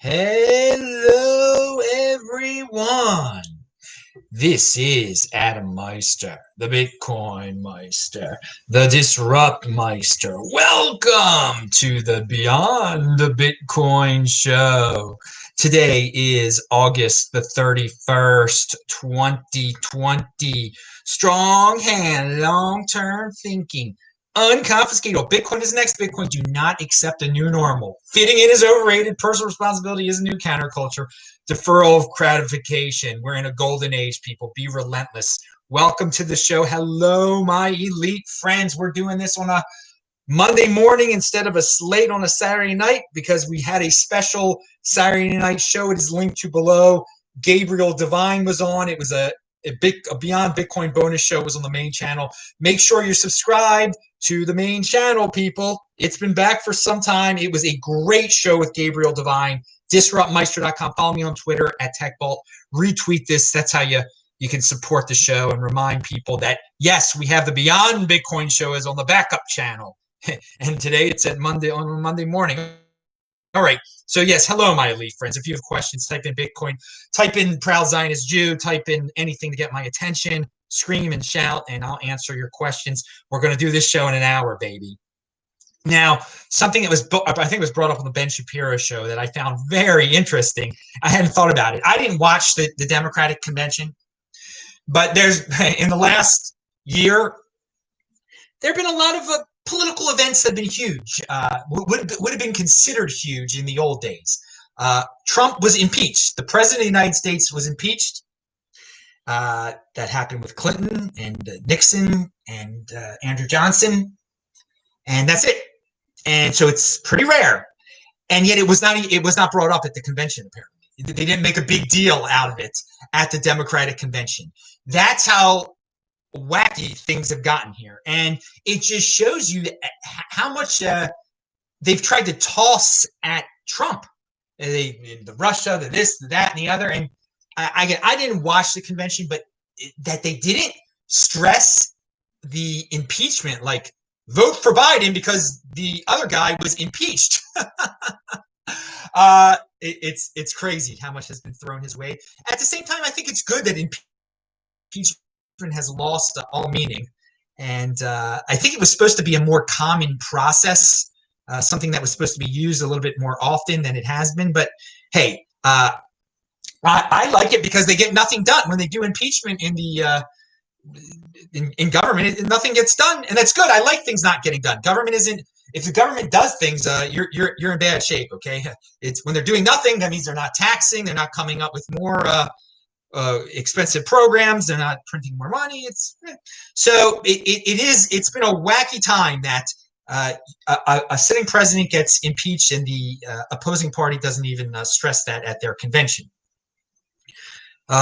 Hello, everyone. This is Adam Meister, the Bitcoin Meister, the Disrupt Meister. Welcome to the Beyond the Bitcoin show. Today is August the 31st, 2020. Strong hand, long-term thinking. Unconfiscatable. Bitcoin is next. Bitcoin do not accept a new normal. Fitting in is overrated. Personal responsibility is a new counterculture. Deferral of gratification. We're in a golden age, people. Be relentless. Welcome to the show. Hello, my elite friends. We're doing this on a Monday morning instead of a slate on a Saturday night because we had a special Saturday night show. It is linked to below. Gabriel Devine was on. It was a Beyond Bitcoin bonus show. It was on the main channel. Make sure you're subscribed to the main channel, people. It's been back for some time. It was a great show with Gabriel Devine. DisruptMeister.com. Follow me on Twitter at TechBalt. Retweet this. That's how you can support the show and remind people that, yes, we have the Beyond Bitcoin show is on the backup channel. And today it's on Monday morning. All right. So, yes, hello, my elite friends. If you have questions, type in Bitcoin, type in Proud Zionist Jew, type in anything to get my attention, scream and shout, and I'll answer your questions. We're going to do this show in an hour, baby. Now, something that I think was brought up on the Ben Shapiro show that I found very interesting. I hadn't thought about it. I didn't watch the Democratic convention, but there's in the last year, there have been a lot of political events that have been huge, would have been considered huge in the old days. Trump was impeached. The president of the United States was impeached. That happened with Clinton and Nixon and Andrew Johnson. And that's it. And so it's pretty rare. And yet it was not brought up at the convention, apparently. They didn't make a big deal out of it at the Democratic convention. That's how wacky things have gotten here. And it just shows you how much they've tried to toss at Trump. The Russia, the this, the that, and the other. And I didn't watch the convention, but that they didn't stress the impeachment, like vote for Biden because the other guy was impeached. It's crazy how much has been thrown his way. At the same time, I think it's good that impeachment has lost all meaning. And I think it was supposed to be a more common process, something that was supposed to be used a little bit more often than it has been. But hey, I like it because they get nothing done when they do impeachment in the in government. Nothing gets done, and that's good. I like things not getting done. Government isn't. If the government does things, you're in bad shape. Okay, it's when they're doing nothing. That means they're not taxing. They're not coming up with more expensive programs. They're not printing more money. It's been a wacky time that a sitting president gets impeached and the opposing party doesn't even stress that at their convention.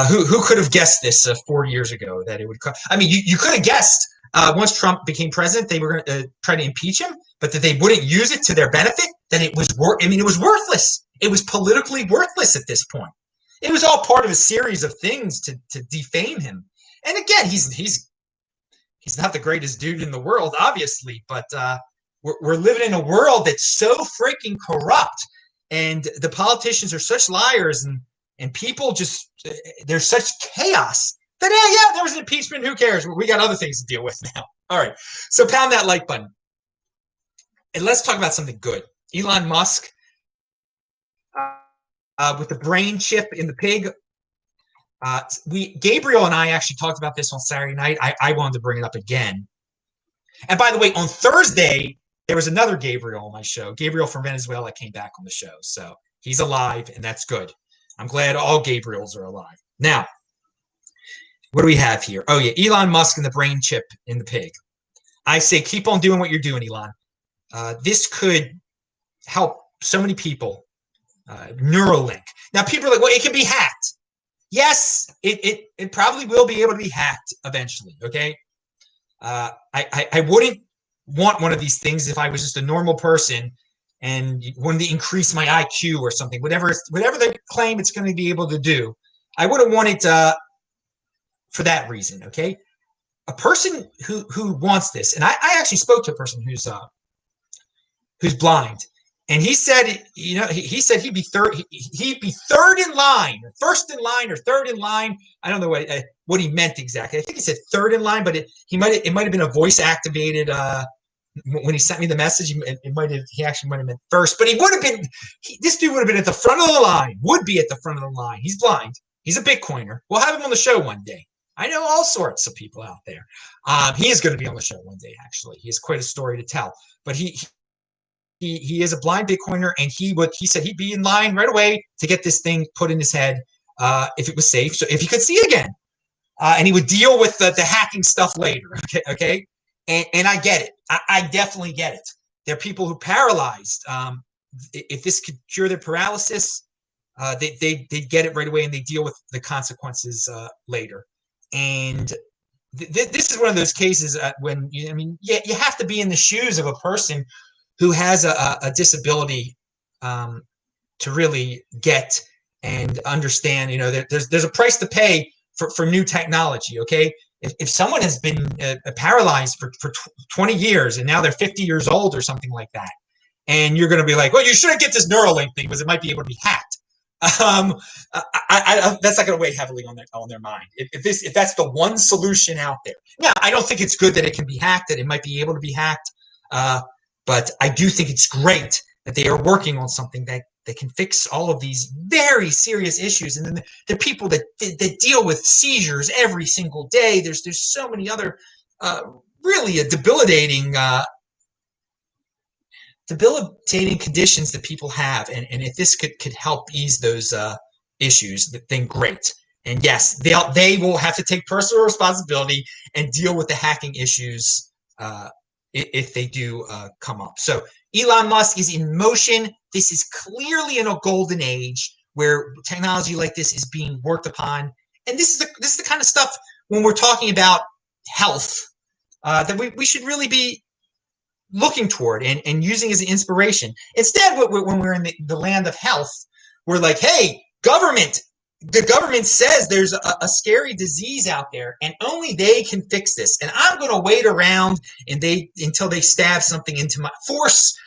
Who could have guessed this 4 years ago that it would come? I mean, you could have guessed once Trump became president, they were going to try to impeach him, but that they wouldn't use it to their benefit. That it was it was worthless. It was politically worthless at this point. It was all part of a series of things to defame him. And again, he's not the greatest dude in the world, obviously, but we're living in a world that's so freaking corrupt, and the politicians are such liars, and people just there's such chaos that yeah, there was an impeachment. Who cares? We got other things to deal with now. All right, so pound that like button, and let's talk about something good. Elon Musk. With the brain chip in the pig. Gabriel and I actually talked about this on Saturday night. I wanted to bring it up again. And by the way, on Thursday, there was another Gabriel on my show. Gabriel from Venezuela came back on the show. So he's alive, and that's good. I'm glad all Gabriels are alive. Now, what do we have here? Oh, yeah, Elon Musk and the brain chip in the pig. I say keep on doing what you're doing, Elon. This could help so many people. Neuralink. Now, people are like, well, it can be hacked. Yes, it probably will be able to be hacked eventually, okay? I wouldn't want one of these things if I was just a normal person and wanted to increase my IQ or something. Whatever they claim it's going to be able to do, I wouldn't want it for that reason, okay? A person who wants this, and I actually spoke to a person who's blind, And he said, he said he'd be third in line, first in line or third in line. I don't know what he meant exactly. I think he said third in line, but it might have been a voice activated. When he sent me the message, he actually might have meant first, but he would have been. This dude would have been at the front of the line. Would be at the front of the line. He's blind. He's a Bitcoiner. We'll have him on the show one day. I know all sorts of people out there. He is going to be on the show one day. Actually, he has quite a story to tell. But he is a blind Bitcoiner, and he said he'd be in line right away to get this thing put in his head if it was safe. So if he could see again, and he would deal with the hacking stuff later. Okay. And I get it. I definitely get it. There are people who are paralyzed. If this could cure their paralysis, they get it right away, and they deal with the consequences later. And this is one of those cases when you have to be in the shoes of a person who has a disability to really get and understand. There's a price to pay for new technology. Okay. If someone has been paralyzed for 20 years and now they're 50 years old or something like that, and you're going to be like, well, you shouldn't get this Neuralink thing because it might be able to be hacked. That's not going to weigh heavily on their mind. If that's the one solution out there. Now, I don't think it's good that it can be hacked, that it might be able to be hacked. But I do think it's great that they are working on something that can fix all of these very serious issues. And then the people that deal with seizures every single day. There's so many other really debilitating conditions that people have. And if this could help ease those issues, then great. And yes, they will have to take personal responsibility and deal with the hacking issues if they do come up. So Elon Musk is in motion. This is clearly in a golden age where technology like this is being worked upon. And this is the kind of stuff when we're talking about health that we should really be looking toward and using as an inspiration. Instead, when we're in the land of health, we're like, hey, the government says there's a scary disease out there and only they can fix this. And I'm going to wait around until they stab something into force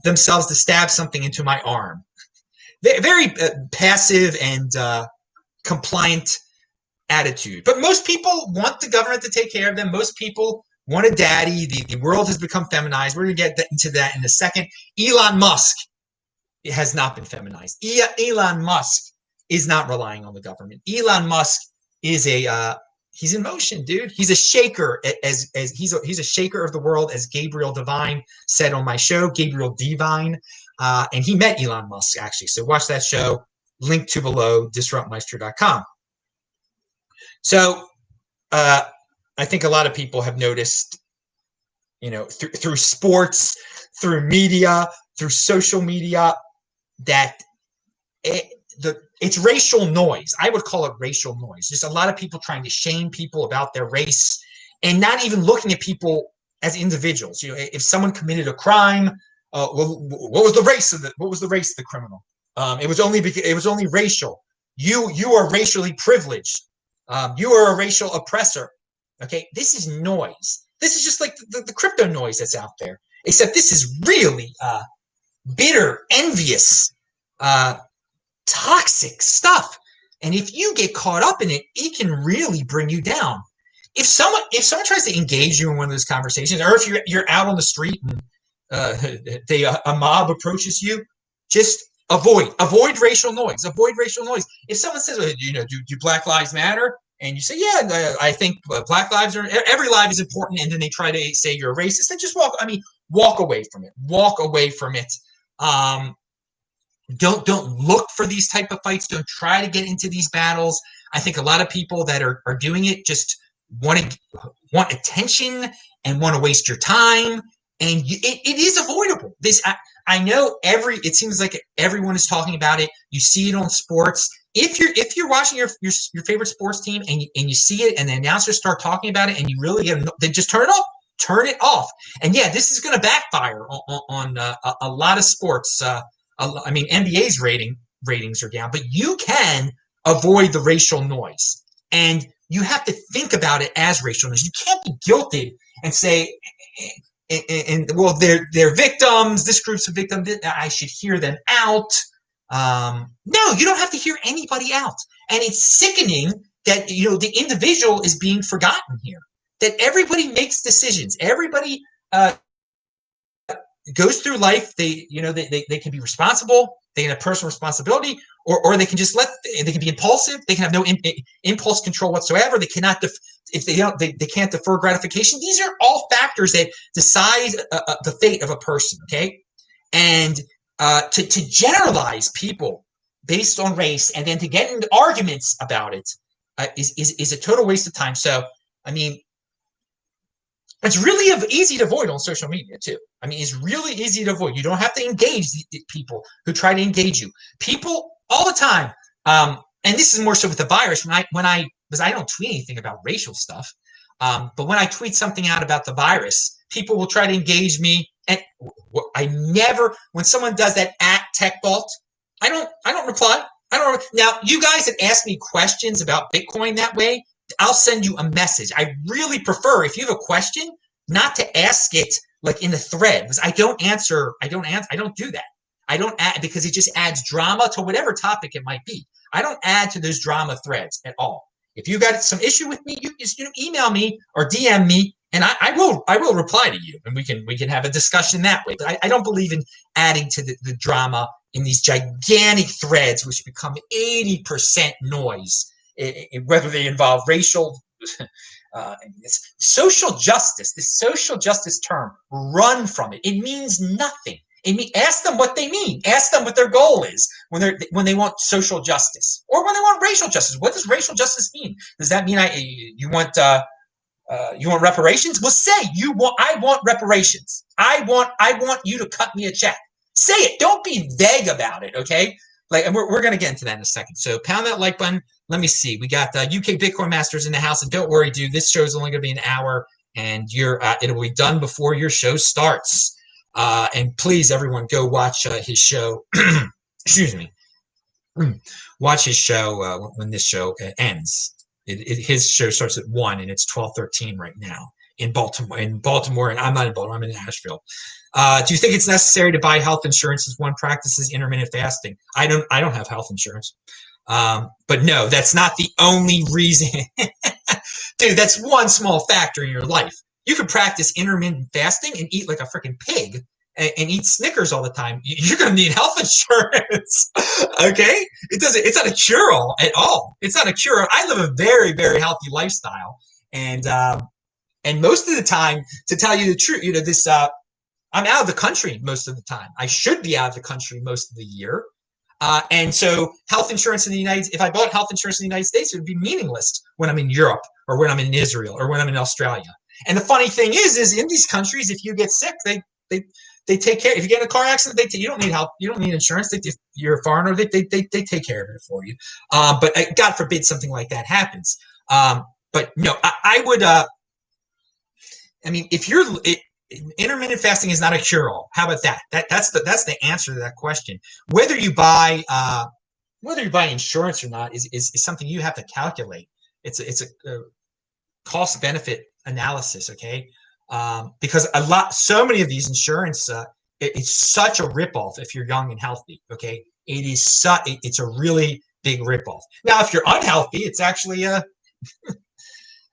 themselves to stab something into my arm. Very passive and compliant attitude. But most people want the government to take care of them. Most people want a daddy. The world has become feminized. We're going to get into that in a second. Elon Musk has not been feminized. Elon Musk is not relying on the government. Elon Musk is he's in motion, dude. He's a shaker, as he's a shaker of the world, as Gabriel Divine said on my show, Gabriel Divine, and he met Elon Musk actually. So watch that show. Link to below, disruptmeister.com. So I think a lot of people have noticed, through sports, through media, through social media, that it's racial noise. I would call it racial noise. Just a lot of people trying to shame people about their race and not even looking at people as individuals. If someone committed a crime, what was the race of the criminal? It was only racial. You are racially privileged. You are a racial oppressor. Okay, this is noise. This is just like the crypto noise that's out there. Except this is really bitter, envious, toxic stuff. And if you get caught up in it, it can really bring you down. If someone tries to engage you in one of those conversations, or if you're out on the street and a mob approaches you, just avoid racial noise. Avoid racial noise. If someone says, do Black Lives Matter? And you say, yeah, I think Black lives every life is important. And then they try to say you're a racist, then just walk away from it. Walk away from it. Don't look for these type of fights. Don't try to get into these battles. I think a lot of people that are doing it just want attention and want to waste your time. And it is avoidable. I know it seems like everyone is talking about it. You see it on sports. If you're watching your favorite sports team and you see it and the announcers start talking about it and you really then just turn it off. Turn it off. And yeah, this is going to backfire on a lot of sports. NBA's ratings are down, but you can avoid the racial noise. And you have to think about it as racial noise. You can't be guilted and say, well, they're victims. This group's a victim. I should hear them out. No, you don't have to hear anybody out. And it's sickening that the individual is being forgotten here. That everybody makes decisions. Everybody goes through life. They can be responsible. They can have personal responsibility, or they can just they can be impulsive. They can have no impulse control whatsoever. They cannot if they can't defer gratification. These are all factors that decide the fate of a person. Okay, and to generalize people based on race and then to get into arguments about it is a total waste of time. So, I mean, it's really easy to avoid on social media too. I mean, it's really easy to avoid. You don't have to engage the people who try to engage you. People all the time, and this is more so with the virus. Because I don't tweet anything about racial stuff, but when I tweet something out about the virus, people will try to engage me, and I never. When someone does that @TechBalt, I don't reply. I don't. Now, you guys that ask me questions about Bitcoin that way, I'll send you a message. I really prefer, if you have a question, not to ask it like in the thread, because I don't do that. I don't add, because it just adds drama to whatever topic it might be. I don't add to those drama threads at all. If you got some issue with me, you just email me or DM me, and I will reply to you, and we can have a discussion that way. But I don't believe in adding to the drama in these gigantic threads, which become 80% noise. Whether they involve racial, social justice, this social justice term, run from it. It means nothing. Ask them what they mean. Ask them what their goal is when they want social justice or when they want racial justice. What does racial justice mean? Does that mean you want reparations? Well, say I want reparations. I want you to cut me a check. Say it. Don't be vague about it. Okay. And we're going to get into that in a second. So pound that like button. Let me see. We got UK Bitcoin Masters in the house. And don't worry, dude. This show is only going to be an hour. And it'll be done before your show starts. And please, everyone, go watch his show. Excuse me. Watch his show when this show ends. His show starts at 1, and it's 12:13 right now in Baltimore. And I'm not in Baltimore. I'm in Asheville. Do you think it's necessary to buy health insurance as one practices intermittent fasting? I don't have health insurance. But no, that's not the only reason. Dude, that's one small factor in your life. You could practice intermittent fasting and eat like a freaking pig and eat Snickers all the time. You're going to need health insurance. Okay? It's not a cure-all at all. It's not a cure. I live a very, very healthy lifestyle. And most of the time, to tell you the truth, I'm out of the country most of the time. I should be out of the country most of the year. And so health insurance if I bought health insurance in the United States, it would be meaningless when I'm in Europe or when I'm in Israel or when I'm in Australia. And the funny thing is in these countries, if you get sick, they take care. If you get in a car accident, you don't need help. You don't need insurance. If you're a foreigner, they take care of it for you. But God forbid something like that happens. But no, I would. If intermittent fasting is not a cure-all. How about that? That's the answer to that question. Whether you buy insurance or not is something you have to calculate. It's a cost benefit analysis. Okay. Because so many of these insurance, it's such a ripoff if you're young and healthy. Okay. It's a really big ripoff. Now, if you're unhealthy, it's actually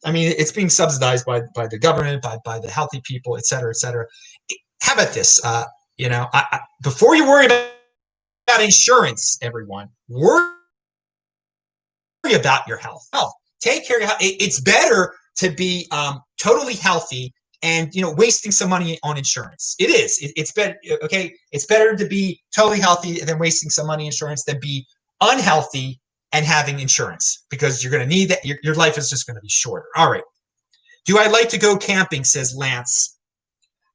it's being subsidized by the government, by the healthy people, et cetera, et cetera. How about this? Before you worry about insurance, everyone, worry about your health. Take care of your health. It's better to be totally healthy and wasting some money on insurance. It is. It's better. Okay, it's better to be totally healthy than wasting some money on insurance than be unhealthy and having insurance, because you're going to need that. Your life is just going to be shorter. All right. Do I like to go camping? Says Lance.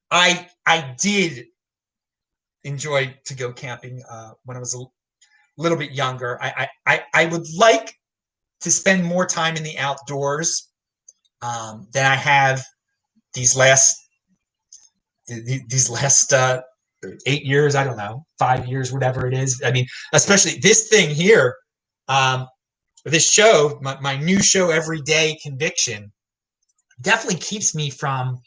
I did enjoy to go camping when I was a little bit younger. I would like to spend more time in the outdoors than I have these last 8 years. I don't know, 5 years, whatever it is. I mean, especially this thing here. This show, my new show, Everyday Conviction, definitely keeps me from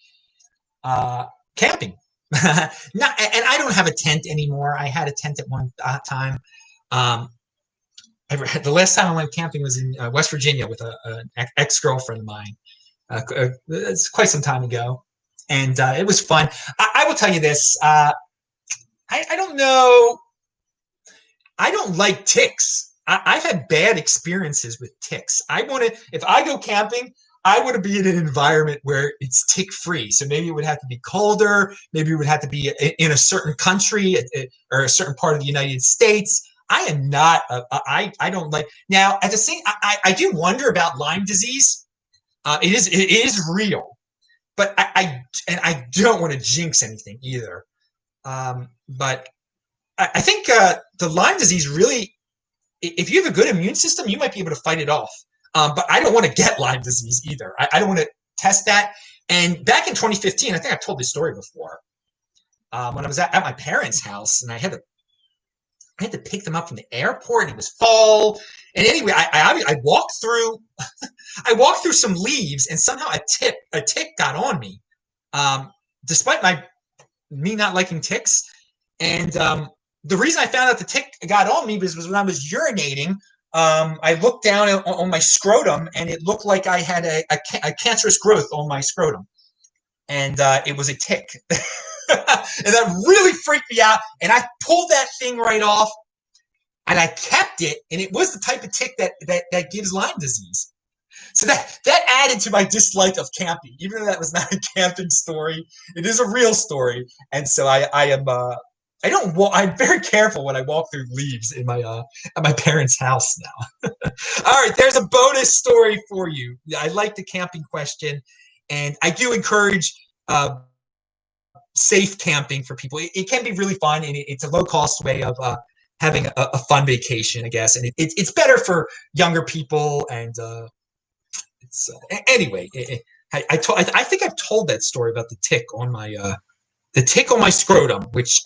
camping. Not, and I don't have a tent anymore. I had a tent at one time. Um, the last time I went camping was in West Virginia with an ex-girlfriend of mine. It's quite some time ago, and it was fun. I will tell you this. I don't know. I don't like ticks. I've had bad experiences with ticks. If I go camping, I want to be in an environment where it's tick free. So maybe it would have to be colder. Maybe it would have to be in a certain country or a certain part of the United States. I am not. I don't like. Now, at the same, I do wonder about Lyme disease. It is real, but I don't want to jinx anything either. But I think the Lyme disease really, if you have a good immune system, you might be able to fight it off. But I don't want to get Lyme disease either. I don't want to test that. And back in 2015, I think I've told this story before. When I was at my parents' house, and I had to pick them up from the airport. And it was fall, and anyway, I walked through. I walked through some leaves, and somehow a tick got on me, despite me not liking ticks. And the reason I found out the tick got on me was when I was urinating. I looked down on my scrotum, and it looked like I had a cancerous growth on my scrotum, and it was a tick. And that really freaked me out. And I pulled that thing right off, and I kept it. And it was the type of tick that gives Lyme disease. So that added to my dislike of camping, even though that was not a camping story. It is a real story, and so I'm very careful when I walk through leaves in my at my parents' house now. All right, there's a bonus story for you. I like the camping question, and I do encourage safe camping for people. It can be really fun, and it's a low cost way of having a fun vacation, I guess. And it's better for younger people. And it's anyway. I think I've told that story about the tick on my scrotum, which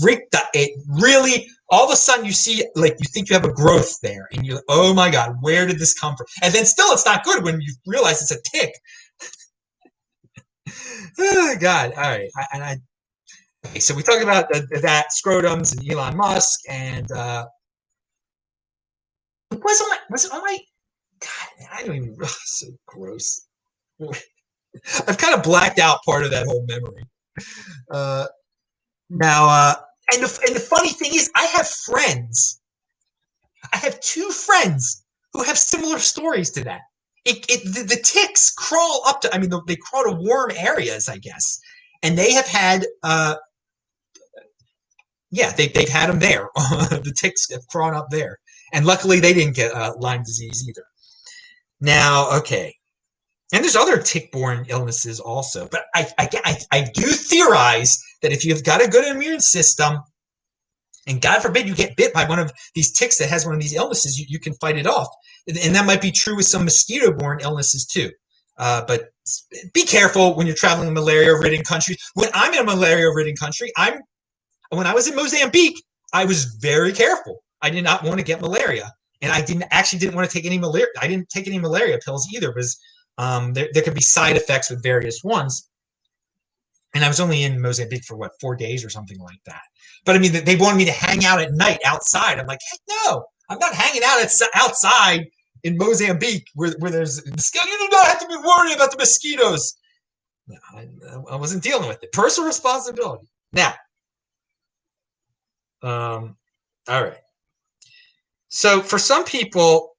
freaked out. It really, all of a sudden you see, like, you think you have a growth there, and you're like, oh my God, where did this come from? And then still it's not good when you realize it's a tick. Oh God. All right. Okay, so we talked about that scrotums and Elon Musk, and was it on my God, I don't even, so gross. I've kind of blacked out part of that whole memory. Uh, Now, and the funny thing is, I have friends. I have two friends who have similar stories to that. The ticks crawl up to. I mean, they crawl to warm areas, I guess, and they have had. Yeah, they've had them there. The ticks have crawled up there, and luckily they didn't get Lyme disease either. Now, okay. And there's other tick-borne illnesses also, but I do theorize that if you've got a good immune system, and God forbid you get bit by one of these ticks that has one of these illnesses, you can fight it off. And that might be true with some mosquito-borne illnesses too. But be careful when you're traveling in malaria-ridden countries. When I'm in a malaria-ridden country, when I was in Mozambique, I was very careful. I did not want to get malaria, and I didn't want to take any malaria. I didn't take any malaria pills either, because there could be side effects with various ones. And I was only in Mozambique for 4 days or something like that. But I mean, they wanted me to hang out at night outside. I'm like, heck no, I'm not hanging out outside in Mozambique where there's mosquitoes. You do not have to be worried about the mosquitoes. No, I wasn't dealing with it. Personal responsibility. Now, all right. So for some people,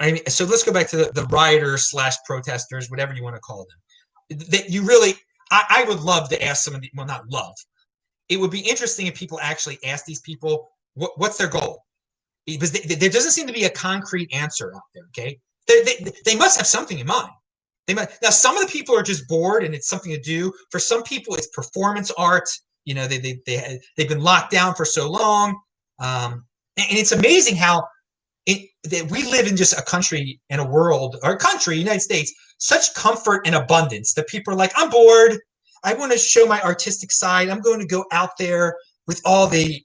I mean, so let's go back to the rioters / protesters, whatever you want to call them. That you really, I would love to ask some of the, well, not love. It would be interesting if people actually ask these people what's their goal, because there doesn't seem to be a concrete answer out there. Okay, they must have something in mind. Now some of the people are just bored and it's something to do. For some people, it's performance art. You know, they've been locked down for so long, and it's amazing how that we live in just a country and a world, or a country, United States, such comfort and abundance that people are like, I'm bored. I want to show my artistic side. I'm going to go out there with all the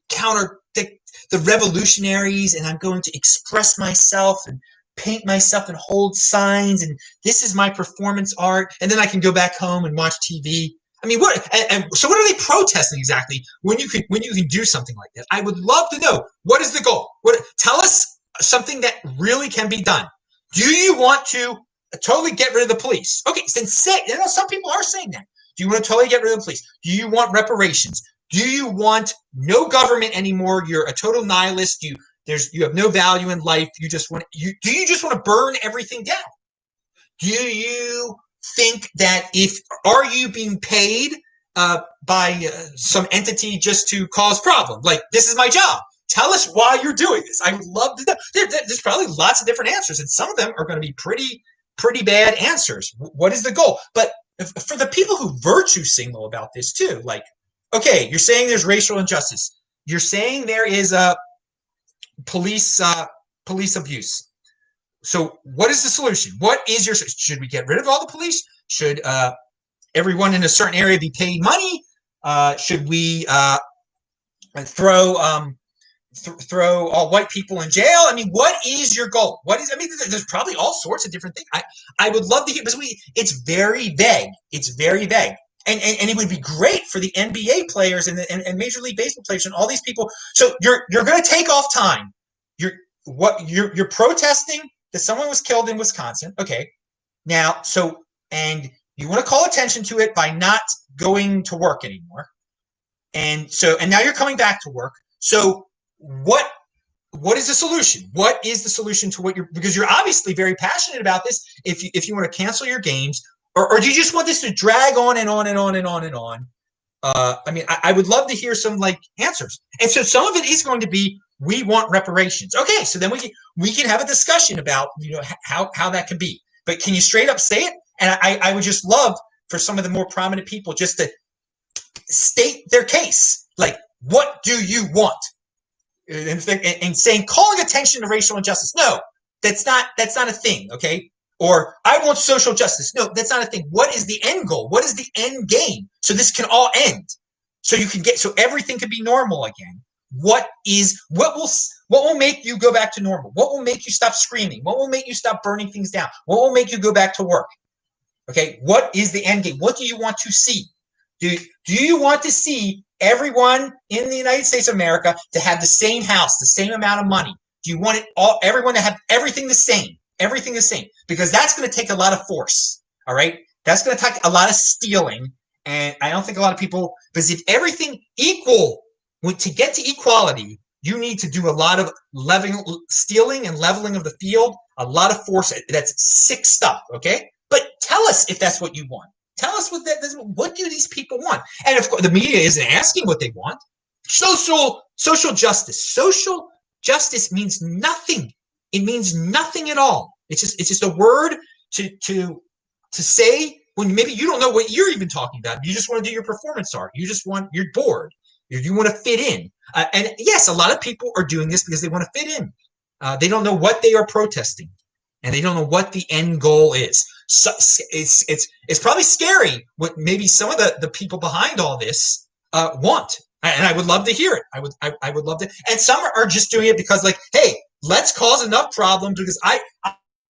revolutionaries, and I'm going to express myself and paint myself and hold signs, and this is my performance art, and then I can go back home and watch TV. I mean, so what are they protesting exactly when you can do something like that? I would love to know, what is the goal? Tell us something that really can be done. Do you want to totally get rid of the police? Okay, then some people are saying that. Do you want to totally get rid of the police? Do you want reparations? Do you want no government anymore? You're a total nihilist. You have no value in life. Do you just want to burn everything down? Do you think that are you being paid by some entity just to cause problems? Like, this is my job. Tell us why you're doing this. I would love to know. There's probably lots of different answers, and some of them are going to be pretty bad answers. What is the goal? But for the people who virtue signal about this too, like, okay, you're saying there's racial injustice. You're saying there is police abuse. So what is the solution? Should we get rid of all the police? Should everyone in a certain area be paid money? Should we throw all white people in jail? I mean, what is your goal? There's probably all sorts of different things. I would love to hear, because it's very vague. It's very vague. And it would be great for the NBA players and Major League Baseball players and all these people. So you're going to take off time. You're protesting that someone was killed in Wisconsin. Okay. Now, and you want to call attention to it by not going to work anymore. And now you're coming back to work. So what is the solution? What is the solution to because you're obviously very passionate about this. If you want to cancel your games, or do you just want this to drag on and on and on and on and on? I would love to hear some answers. And so some of it is going to be, we want reparations. Okay, so then we can have a discussion about how that can be. But can you straight up say it? And I would just love for some of the more prominent people just to state their case. Like, what do you want? And saying, calling attention to racial injustice. No, that's not a thing. Okay. Or I want social justice. No, that's not a thing. What is the end goal? What is the end game? So this can all end. So everything can be normal again. What will make you go back to normal? What will make you stop screaming? What will make you stop burning things down? What will make you go back to work? Okay. What is the end game? What do you want to see? Do you want to see everyone in the United States of America to have the same house, the same amount of money? Do you want everyone to have everything the same? Everything the same, because that's going to take a lot of force. All right. That's going to take a lot of stealing. And I don't think a lot of people, because if everything equal, to get to equality, you need to do a lot of stealing and leveling of the field, a lot of force. That's sick stuff. Okay. But tell us if that's what you want. Tell us what do these people want? And of course, the media isn't asking what they want. Social justice. Social justice means nothing. It means nothing at all. It's just a word to say when maybe you don't know what you're even talking about. You just want to do your performance art. You're bored. You want to fit in. And yes, a lot of people are doing this because they want to fit in. They don't know what they are protesting, and they don't know what the end goal is. So it's probably scary what maybe some of the people behind all this want. And I would love to hear it. I would love to. And some are just doing it because, like, hey, let's cause enough problems, because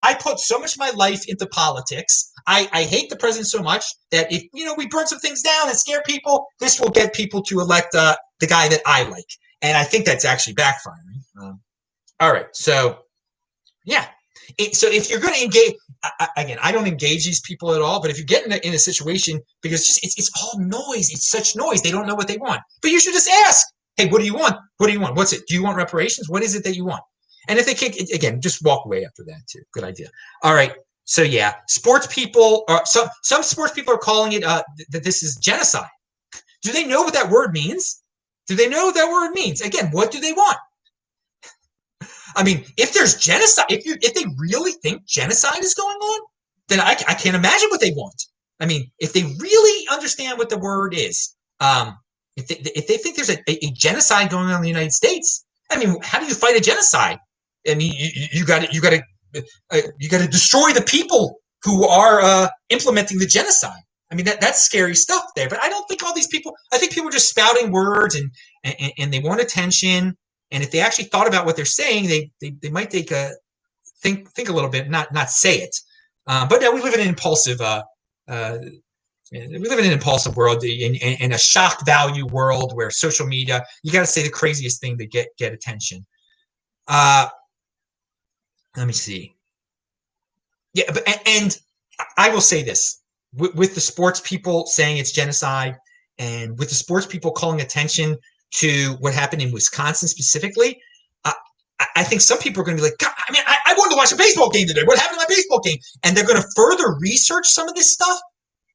I put so much of my life into politics. I hate the president so much that if we burn some things down and scare people, this will get people to elect the guy that I like. And I think that's actually backfiring. All right, so yeah. So if you're going to engage, again, I don't engage these people at all. But if you get in a situation, because it's all noise, it's such noise, they don't know what they want. But you should just ask, hey, what do you want? What do you want? What's it? Do you want reparations? What is it that you want? And if they can't, again, just walk away after that too. Good idea. All right. So yeah, sports people, some sports people are calling it that this is genocide. Do they know what that word means? Do they know what that word means? Again, what do they want? I mean, if there's genocide, if they really think genocide is going on, then I can't imagine what they want. I mean, if they really understand what the word is, if they think there's a genocide going on in the United States, I mean, how do you fight a genocide? I mean, you got to destroy the people who are implementing the genocide. I mean, that's scary stuff there. But I don't think all these people. I think people are just spouting words and they want attention. And if they actually thought about what they're saying, they might take think a little bit, not say it. But no, we live in an impulsive world, in a shock value world where social media, you got to say the craziest thing to get attention. Let me see. Yeah, and I will say this, with the sports people saying it's genocide, and with the sports people calling attention to what happened in Wisconsin specifically, I think some people are going to be like, God, I mean, I wanted to watch a baseball game today. What happened to my baseball game? And they're going to further research some of this stuff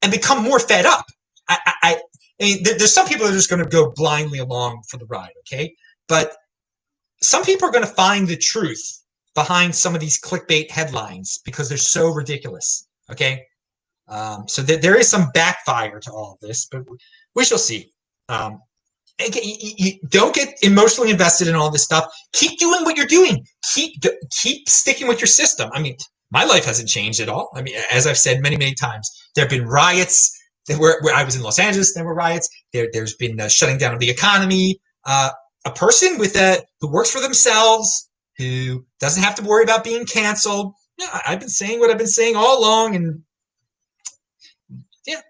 and become more fed up. I mean, there's some people that are just going to go blindly along for the ride, okay? But some people are going to find the truth behind some of these clickbait headlines because they're so ridiculous, okay? So there is some backfire to all of this, but we shall see. You don't get emotionally invested in all this stuff. Keep doing what you're doing. Keep sticking with your system. I mean, my life hasn't changed at all. I mean, as I've said many, many times, there have been riots. Where I was in Los Angeles, there were riots. There's been shutting down of the economy. A person who works for themselves, who doesn't have to worry about being canceled. Yeah, I've been saying what I've been saying all along, and yeah.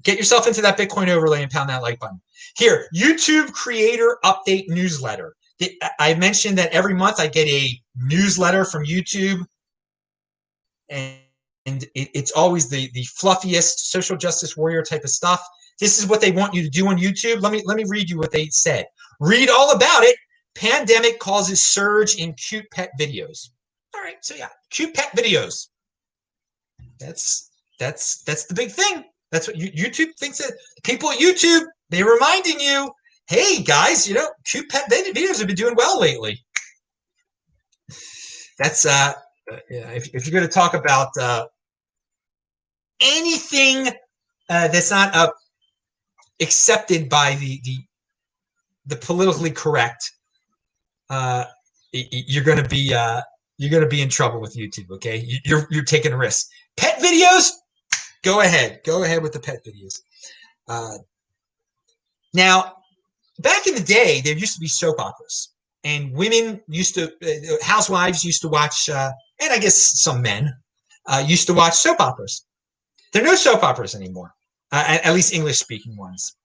Get yourself into that Bitcoin overlay and pound that like button. Here, YouTube creator update newsletter. I mentioned that every month I get a newsletter from YouTube, and it's always the fluffiest social justice warrior type of stuff. This is what they want you to do on YouTube. Let me read you what they said. Read all about it. Pandemic causes surge in cute pet videos. All right, so yeah, cute pet videos. That's the big thing. That's what YouTube thinks. That people at YouTube, they're reminding you, hey guys, cute pet videos have been doing well lately. That's if you're going to talk about anything that's not accepted by the politically correct, you're going to be in trouble with YouTube. Okay, you're taking a risk. Pet videos. Go ahead with the pet videos. Now, back in the day, there used to be soap operas, and women housewives used to watch, and I guess some men used to watch soap operas. There are no soap operas anymore, at least English-speaking ones.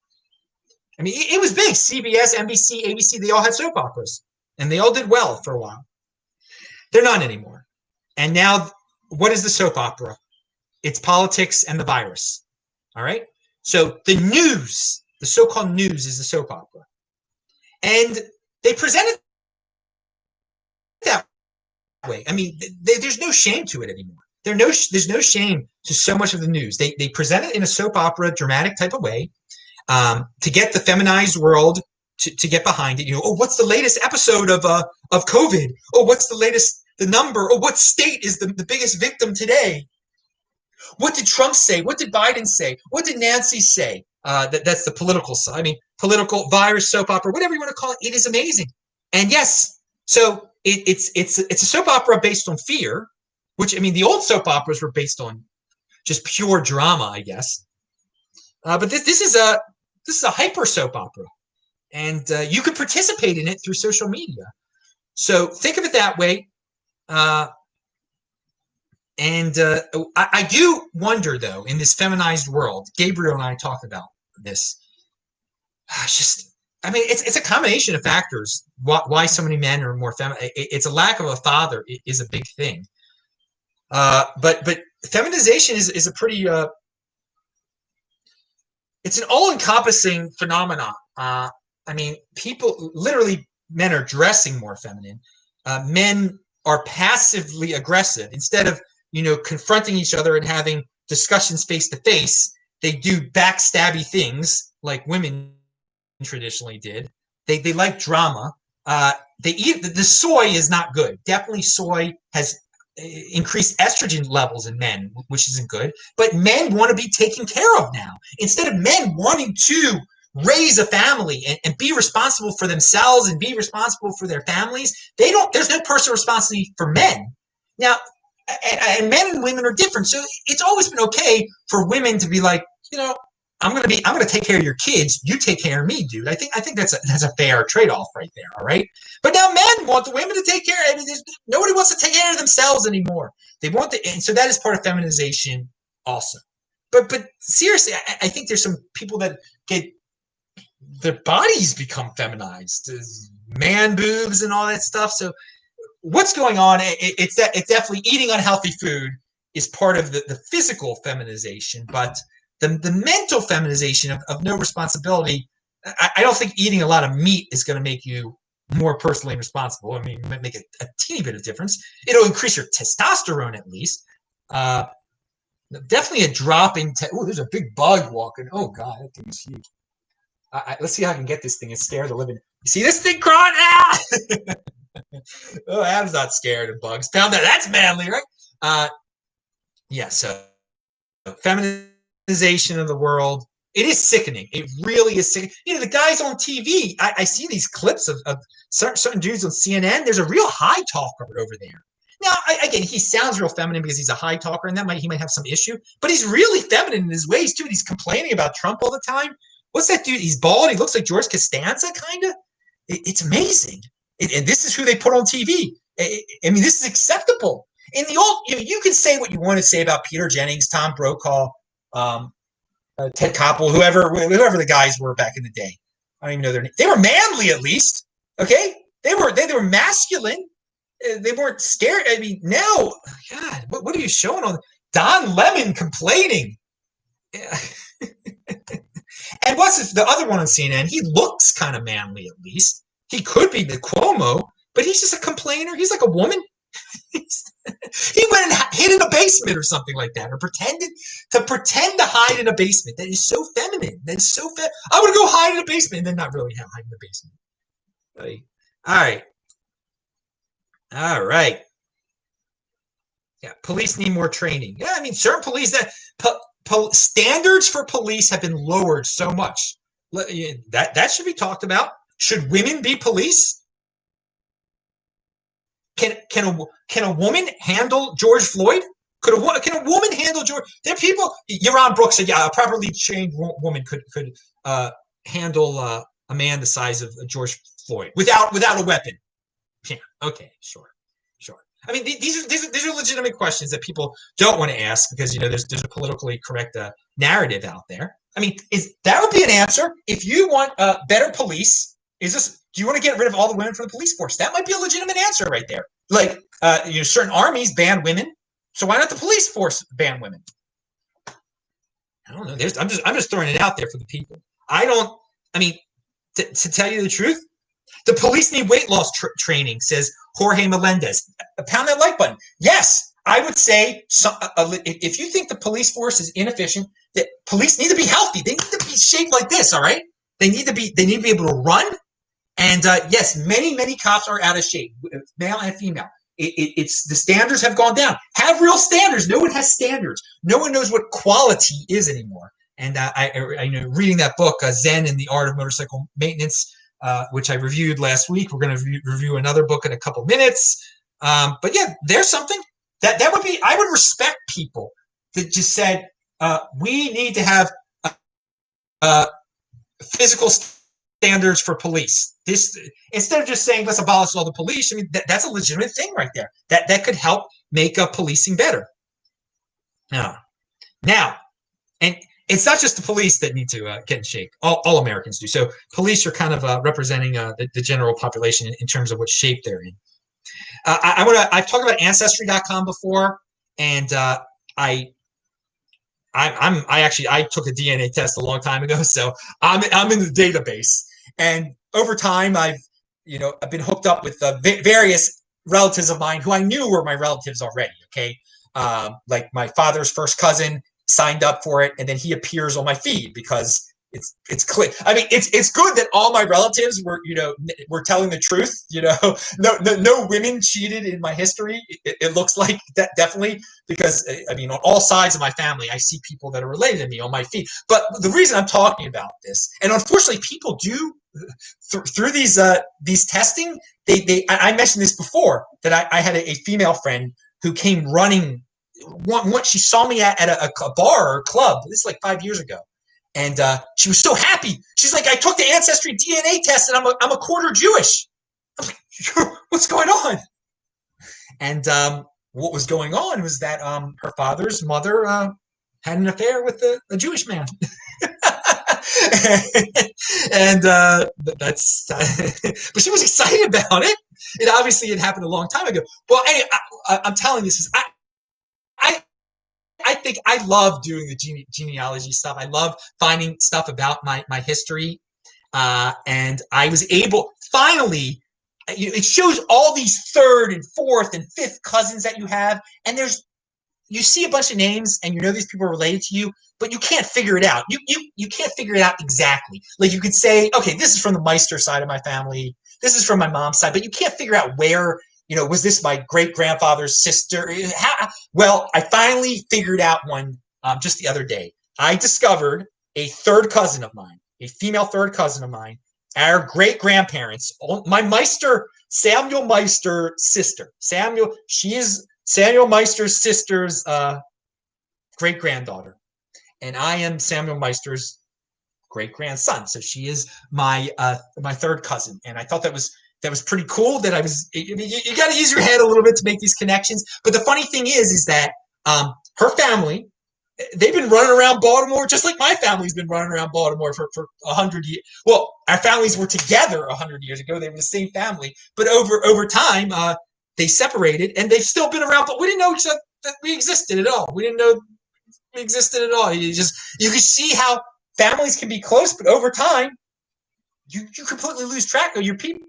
I mean, it was big. CBS, NBC, ABC, they all had soap operas, and they all did well for a while. They're not anymore. And now, what is the soap opera? It's politics and the virus. All right. So the news, the so-called news, is the soap opera, and they present it that way. I mean, there's no shame to it anymore. There's no shame to so much of the news. They present it in a soap opera, dramatic type of way, to get the feminized world to get behind it. Oh, what's the latest episode of COVID? Oh, what's the number? Oh, what state is the biggest victim today? What did Trump say? What did Biden say? What did Nancy say? That's the political side. I mean, political virus, soap opera, whatever you want to call it. It is amazing. And yes, so it's a soap opera based on fear, which, I mean, the old soap operas were based on just pure drama, I guess. But this is a hyper soap opera, and you can participate in it through social media. So think of it that way. And I do wonder, though, in this feminized world, Gabriel and I talked about this. It's a combination of factors why so many men are more feminine. It's a lack of a father is a big thing. But feminization is a pretty it's an all-encompassing phenomenon. I mean, men are dressing more feminine. Men are passively aggressive. Instead of confronting each other and having discussions face to face, they do backstabby things like women traditionally did. They like drama. They eat the soy is not good. Definitely, soy has increased estrogen levels in men, which isn't good. But men want to be taken care of now. Instead of men wanting to raise a family and be responsible for themselves and be responsible for their families, there's no personal responsibility for men. Now, and men and women are different. So it's always been okay for women to be like, I'm gonna take care of your kids. You take care of me, dude. I think that's a fair trade off right there. All right. But now men want the women to take care. I mean, nobody wants to take care of themselves anymore. They want and so that is part of feminization also. But seriously, I think there's some people that get their bodies become feminized, man boobs and all that stuff. So what's going on? It's definitely eating unhealthy food is part of the physical feminization, but the mental feminization of no responsibility. I don't think eating a lot of meat is going to make you more personally responsible. I mean, it might make a teeny bit of difference. It'll increase your testosterone at least. Definitely a drop in. Oh, there's a big bug walking. Oh God, that thing is huge. Let's see how I can get this thing and scare the living. You see this thing crawling? Ah! Oh, Adam's not scared of bugs. Found that. That's manly, right? Yeah. So feminization of the world. It is sickening. It really is sickening. You know, the guys on TV. I see these clips of certain dudes on CNN. There's a real high talker over there. Now, again, he sounds real feminine because he's a high talker, and he might have some issue. But he's really feminine in his ways too. And he's complaining about Trump all the time. What's that dude? He's bald. He looks like George Costanza, kind of. It's amazing. And this is who they put on TV. I mean, this is acceptable. In the old, you can say what you want to say about Peter Jennings, Tom Brokaw, Ted Koppel, whoever the guys were back in the day. I don't even know their name. They were manly, at least. Okay, they were masculine. They weren't scared. I mean, now, God, what are you showing on Don Lemon complaining? Yeah. And what's the other one on CNN? He looks kind of manly, at least. He could be the Cuomo, but he's just a complainer. He's like a woman. He went and hid in a basement or something like that, or pretend to hide in a basement. That is so feminine. That is so I would go hide in a basement and then not really hide in the basement. All right. Yeah, police need more training. Yeah, I mean, certain police standards for police have been lowered so much. That should be talked about. Should women be police? Can a woman handle George Floyd? Can a woman handle George? There are people. Yaron Brooks said, "Yeah, a properly trained woman could handle a man the size of George Floyd without a weapon." Yeah. Okay. Sure. I mean, these are legitimate questions that people don't want to ask because there's a politically correct narrative out there. I mean, that would be an answer if you want better police? Do you want to get rid of all the women from the police force? That might be a legitimate answer right there. Like, certain armies ban women, so why not the police force ban women? I don't know. I'm just throwing it out there for the people. To tell you the truth, the police need weight loss training, says Jorge Melendez. Pound that like button. Yes, I would say if you think the police force is inefficient, the police need to be healthy. They need to be shaped like this. All right, they need to be able to run. And yes, many cops are out of shape, male and female. It's the standards have gone down. Have real standards. No one has standards. No one knows what quality is anymore. And I reading that book, Zen and the Art of Motorcycle Maintenance, which I reviewed last week. We're going to review another book in a couple minutes. But yeah, there's something that would be. I would respect people that just said we need to have physical standards for police. This, instead of just saying let's abolish all the police. I mean, that's a legitimate thing right there. That could help make policing better. Now, and it's not just the police that need to get in shape. All Americans do. So police are kind of representing the general population in terms of what shape they're in. I've talked about Ancestry.com before, and I took a DNA test a long time ago, so I'm in the database. And over time, I've been hooked up with various relatives of mine who I knew were my relatives already. Okay, like my father's first cousin signed up for it, and then he appears on my feed because it's clear. I mean, it's good that all my relatives were telling the truth. No women cheated in my history. It looks like that definitely, because I mean, on all sides of my family, I see people that are related to me on my feed. But the reason I'm talking about this, and unfortunately, people do through these testing. I mentioned this before that I had a female friend who came running. Once she saw me at a bar or club. This is like 5 years ago. And she was so happy. She's like, I took the ancestry DNA test, and I'm a quarter Jewish. I'm like, what's going on? And what was going on was that her father's mother had an affair with a Jewish man. And that's but she was excited about it. It obviously had happened a long time ago. Well, anyway, I'm telling this is I I think I love doing the genealogy stuff. I love finding stuff about my history, and I was able finally. It shows all these third and fourth and fifth cousins that you have, and you see a bunch of names and you know these people are related to you, but you can't figure it out. You can't figure it out exactly. Like you could say, okay, this is from the Meister side of my family. This is from my mom's side, but you can't figure out where, was this my great grandfather's sister? Well, I finally figured out one just the other day. I discovered a third cousin of mine, a female third cousin of mine, our great grandparents, my Meister, Samuel Meister's sister. She is Samuel Meister's sister's great granddaughter, and I am Samuel Meister's great grandson. So she is my third cousin, and I thought that was pretty cool. That I was you got to use your head a little bit to make these connections. But the funny thing is that her family, they've been running around Baltimore just like my family's been running around Baltimore for 100 years. Well, our families were together 100 years ago. They were the same family, but over time, they separated, and they've still been around. But we didn't know that we existed at all. We didn't know we existed at all. You can see how families can be close, but over time, you completely lose track of your people.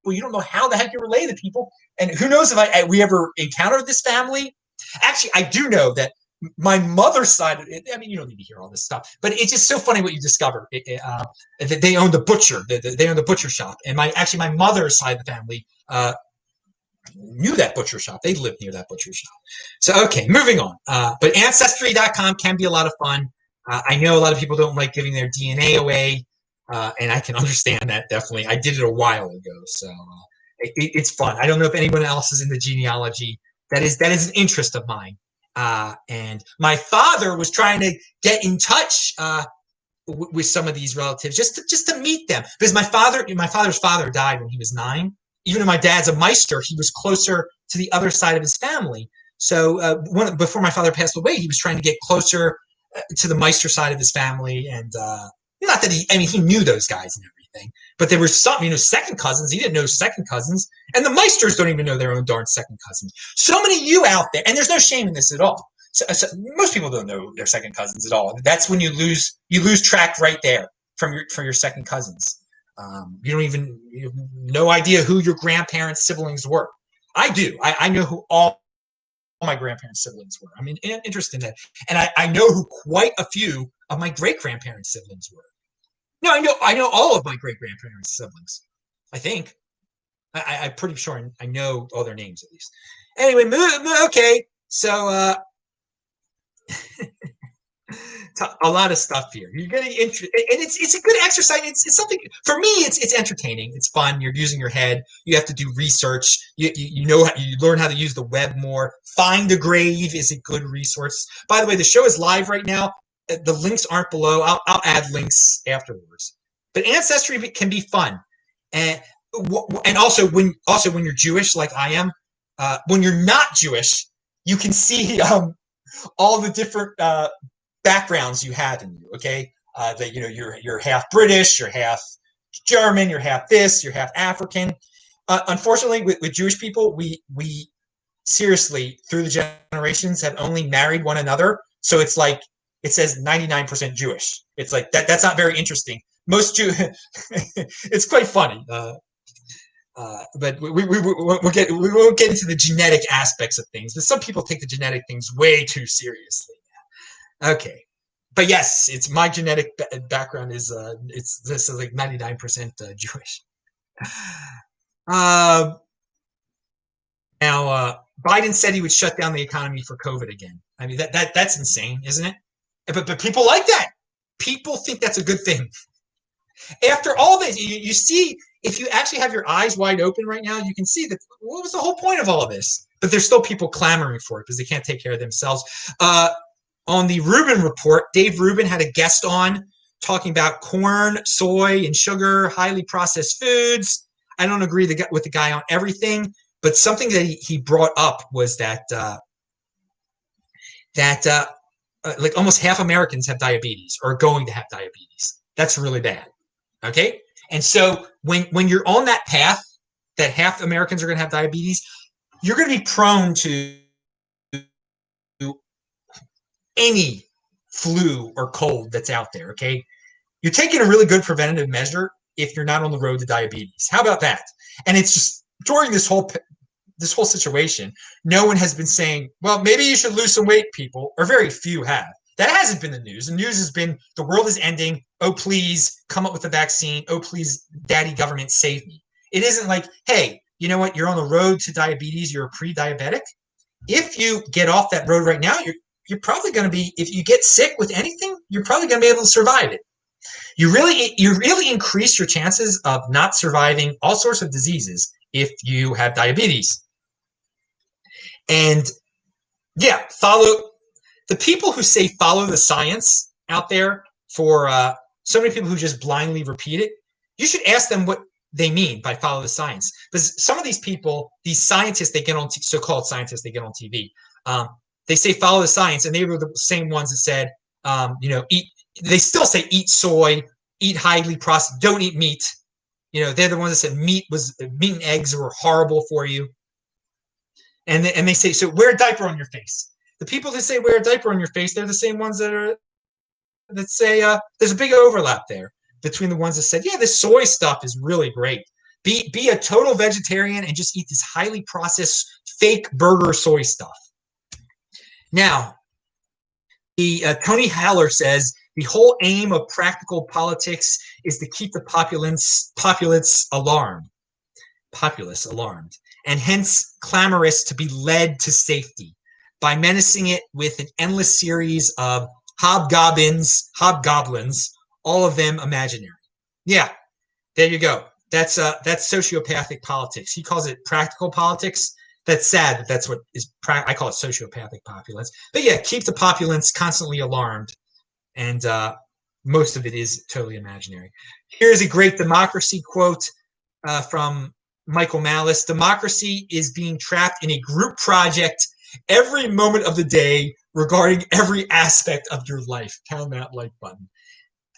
You don't know how the heck you're related to people, and who knows if we ever encountered this family. Actually, I do know that my mother's side of it, I mean, you don't need to hear all this stuff, but it's just so funny what you discover. That they owned the butcher. They owned the butcher shop, and my mother's side of the family knew that butcher shop. They lived near that butcher shop. So, okay, moving on. But Ancestry.com can be a lot of fun. I know a lot of people don't like giving their DNA away, and I can understand that, definitely. I did it a while ago, so it's fun. I don't know if anyone else is into genealogy. That is an interest of mine. And my father was trying to get in touch with some of these relatives just to meet them, because my father's father died when he was 9. Even though my dad's a Meister, he was closer to the other side of his family. So before my father passed away, he was trying to get closer to the Meister side of his family, and not that he knew those guys and everything, but there were some, second cousins. He didn't know second cousins, and the Meisters don't even know their own darn second cousins. So many of you out there, and there's no shame in this at all. So most people don't know their second cousins at all. That's when you lose track right there from your second cousins. You have no idea who your grandparents' siblings were. I do. I know who all my grandparents' siblings were. I'm interested in that, and I know who quite a few of my great grandparents' siblings were. No, I know all of my great grandparents' siblings. I think. I'm pretty sure I know all their names at least. Anyway, okay. So a lot of stuff here. You're getting interested, and it's a good exercise. It's something for me. It's entertaining. It's fun. You're using your head. You have to do research. You learn how to use the web more. Find a Grave is a good resource. By the way, the show is live right now. The links aren't below. I'll add links afterwards. But Ancestry can be fun, and also when you're Jewish like I am, when you're not Jewish, you can see all the different backgrounds you have in you. Okay, that you're half British, you're half German, you're half this, you're half African. Unfortunately, with Jewish people, we seriously through the generations have only married one another. So it's like it says 99% Jewish. It's like that. That's not very interesting. Most Jew, it's quite funny. But we won't get into the genetic aspects of things. But some people take the genetic things way too seriously. Okay, but yes, it's my genetic background is this is like 99% Jewish. Now, Biden said he would shut down the economy for COVID again. I mean that's insane, isn't it? But people like that. People think that's a good thing. After all this, you see, if you actually have your eyes wide open right now, you can see that what was the whole point of all of this? But there's still people clamoring for it because they can't take care of themselves. On the Rubin Report, Dave Rubin had a guest on talking about corn, soy, and sugar, highly processed foods. I don't agree with the guy on everything, but something that he brought up was that like almost half Americans have diabetes or are going to have diabetes. That's really bad. Okay, and so when you're on that path that half Americans are going to have diabetes, you're going to be prone to any flu or cold that's out there. Okay, you're taking a really good preventative measure if you're not on the road to diabetes. How about that? And it's just during this whole situation, no one has been saying, well, maybe you should lose some weight, people, or very few have. That hasn't been the news. The news has been the world is ending. Oh, please come up with a vaccine. Oh, please, daddy government, save me. It isn't like, hey, you know what? You're on the road to diabetes. You're a pre-diabetic. If you get off that road right now, you're probably going to be, if you get sick with anything, you're probably going to be able to survive it. You really increase your chances of not surviving all sorts of diseases if you have diabetes. And yeah, follow the people who say follow the science out there for so many people who just blindly repeat it. You should ask them what they mean by follow the science. Because some of these people, these scientists, they get on so-called scientists, they get on TV. They say follow the science, and they were the same ones that said, eat. They still say eat soy, eat highly processed, don't eat meat. They're the ones that said meat and eggs were horrible for you. And they say, so wear a diaper on your face. The people that say wear a diaper on your face, they're the same ones that say there's a big overlap there between the ones that said, yeah, this soy stuff is really great. Be a total vegetarian and just eat this highly processed fake burger soy stuff. Now, the Tony Haller says the whole aim of practical politics is to keep the populace alarmed, and hence clamorous to be led to safety by menacing it with an endless series of hobgoblins, all of them imaginary. Yeah, there you go. That's sociopathic politics. He calls it practical politics. That's sad that that's what is. I call it sociopathic populace. But yeah, keep the populace constantly alarmed, and most of it is totally imaginary. Here's a great democracy quote from Michael Malice. Democracy is being trapped in a group project every moment of the day regarding every aspect of your life. Pound that like button.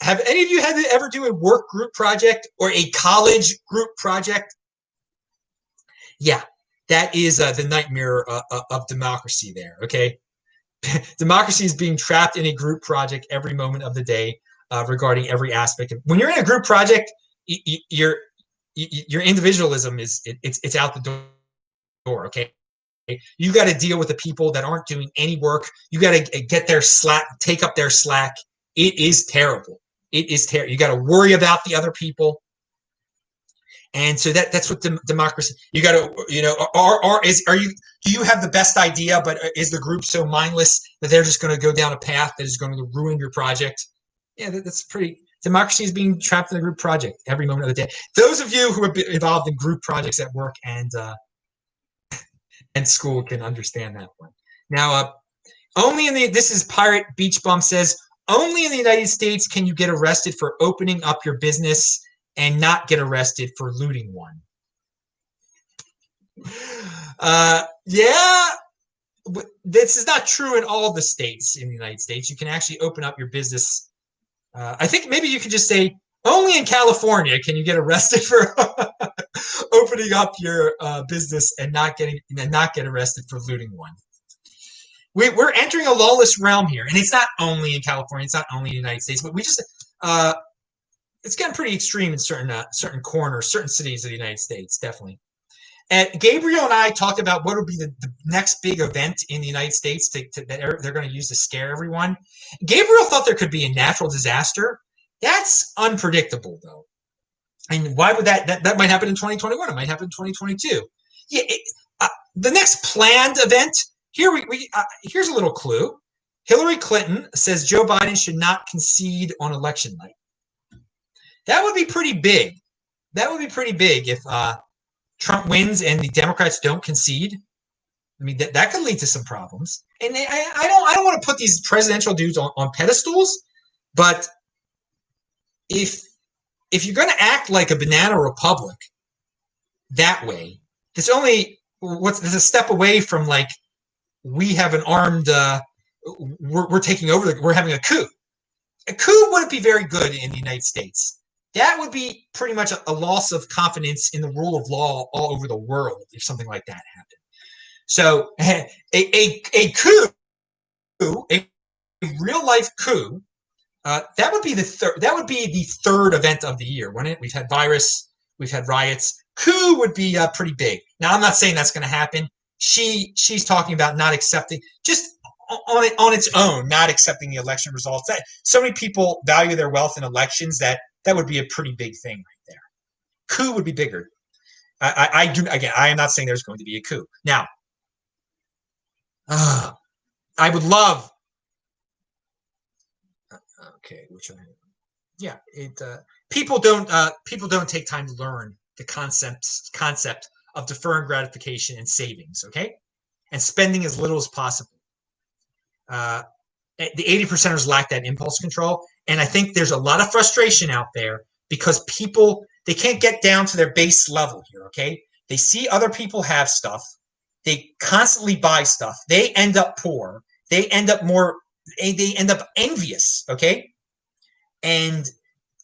Have any of you had to ever do a work group project or a college group project? Yeah, that is the nightmare of democracy there, okay? Democracy is being trapped in a group project every moment of the day regarding every aspect. When you're in a group project, your individualism it's out the door, okay? You got to deal with the people that aren't doing any work. You got to get their slack, take up their slack. It is terrible. It is terrible. You got to worry about the other people. And so that's what democracy. You got to, do you have the best idea, but is the group so mindless that they're just going to go down a path that is going to ruin your project? Yeah, that's pretty. Democracy is being trapped in a group project every moment of the day. Those of you who have been involved in group projects at work and school can understand that one. Now, this is Pirate Beach Bum says, only in the United States can you get arrested for opening up your business and not get arrested for looting one. Yeah, this is not true in all the states in the United States. You can actually open up your business. I think maybe you could just say, only in California can you get arrested for opening up your business and not get arrested for looting one. We're entering a lawless realm here, and it's not only in California, it's not only in the United States, but we just it's getting pretty extreme in certain corners, certain cities of the United States, definitely. And Gabriel and I talked about what would be the next big event in the United States that they're going to use to scare everyone. Gabriel thought there could be a natural disaster. That's unpredictable, though. And why would that might happen in 2021? It might happen in 2022. Yeah, the next planned event. Here's a little clue. Hillary Clinton says Joe Biden should not concede on election night. That would be pretty big. That would be pretty big if Trump wins and the Democrats don't concede. I mean, that could lead to some problems. And I don't want to put these presidential dudes on pedestals, but if you're going to act like a banana republic that way, it's only there's a step away from like we have an armed we're taking over, we're having a coup. A coup wouldn't be very good in the United States. That would be pretty much a loss of confidence in the rule of law all over the world if something like that happened. So a coup, a real life coup, that would be the third. That would be the third event of the year, wouldn't it? We've had virus, we've had riots. Coup would be pretty big. Now, I'm not saying that's going to happen. She's talking about not accepting, just on its own, not accepting the election results. That so many people value their wealth in elections that would be a pretty big thing right there. Coup would be bigger. I do again. I am not saying there's going to be a coup. Now, I would love. Okay, which one? Yeah, it people don't take time to learn the concept of deferring gratification and savings, okay, and spending as little as possible. The 80%ers lack that impulse control, and I think there's a lot of frustration out there because people they can't get down to their base level here, okay? They see other people have stuff, they constantly buy stuff, they end up poor, they end up envious, okay? And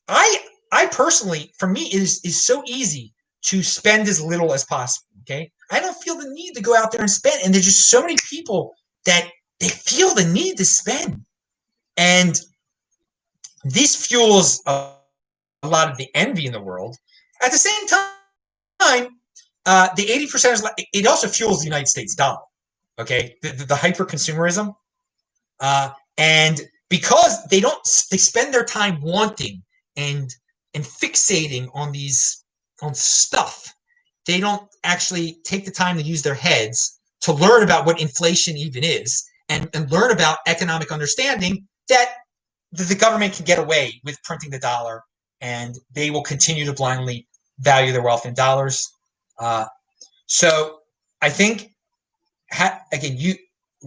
I personally, for me, is so easy to spend as little as possible. Okay, I don't feel the need to go out there and spend, and there's just so many people that they feel the need to spend, and this fuels a lot of the envy in the world. At the same time, the 80% it also fuels the United States dollar. Okay, the hyper consumerism, and because they spend their time wanting and fixating on stuff, they don't actually take the time to use their heads to learn about what inflation even is and learn about economic understanding that the government can get away with printing the dollar and they will continue to blindly value their wealth in dollars. So I think again,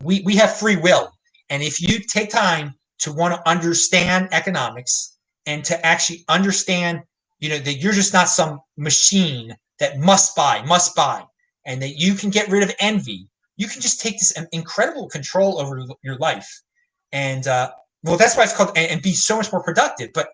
we have free will, and if you take time to want to understand economics and to actually understand, that you're just not some machine that must buy, and that you can get rid of envy. You can just take this incredible control over your life, and well, that's why it's called, and be so much more productive. But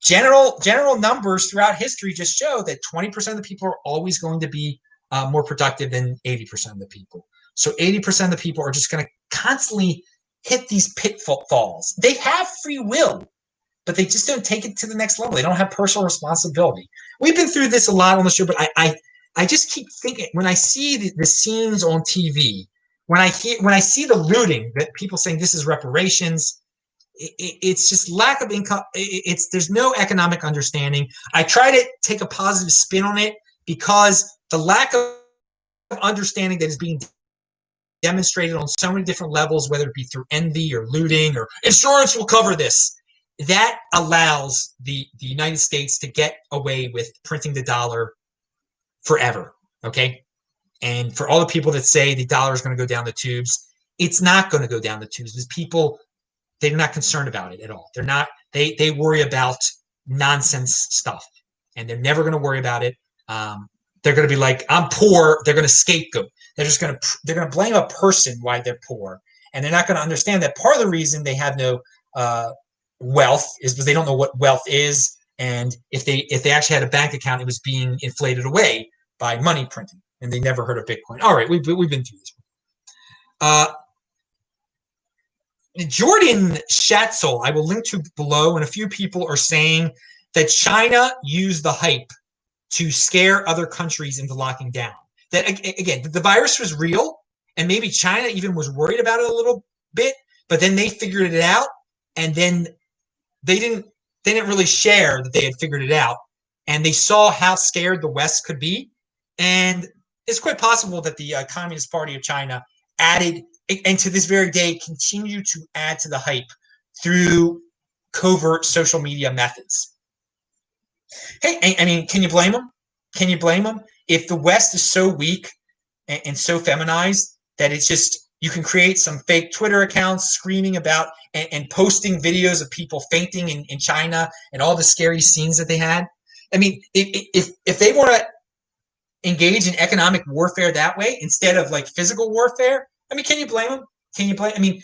general numbers throughout history just show that 20% of the people are always going to be more productive than 80% of the people. So 80% of the people are just going to constantly hit these pitfalls. They have free will, but they just don't take it to the next level. They don't have personal responsibility. We've been through this a lot on the show, but I just keep thinking when I see the scenes on TV, when I see the looting that people saying this is reparations, it's just lack of income. There's no economic understanding. I try to take a positive spin on it because the lack of understanding that is being demonstrated on so many different levels, whether it be through envy or looting or insurance will cover this, that allows the United States to get away with printing the dollar forever, okay? And for all the people that say the dollar is going to go down the tubes, it's not going to go down the tubes because people, they're not concerned about it at all. They're not, they worry about nonsense stuff, and they're never going to worry about it. They're going to be like, I'm poor. They're going to scapegoat. They're going to blame a person why they're poor. And they're not going to understand that part of the reason they have no wealth is because they don't know what wealth is. And if they actually had a bank account, it was being inflated away by money printing. And they never heard of Bitcoin. All right, we've been through this. Jordan Schatzel, I will link to below, and a few people are saying that China used the hype to scare other countries into locking down. That again, the virus was real, and maybe China even was worried about it a little bit, but then they figured it out, and then they didn't really share that they had figured it out, and they saw how scared the West could be, and it's quite possible that the Communist Party of China added, and to this very day continue to add to the hype through covert social media methods. Hey, I mean, can you blame them? Can you blame them? If the West is so weak and so feminized, that it's just you can create some fake Twitter accounts screaming about and posting videos of people fainting in China and all the scary scenes that they had. I mean, if they want to engage in economic warfare that way instead of like physical warfare, I mean, can you blame them? Can you blame? I mean,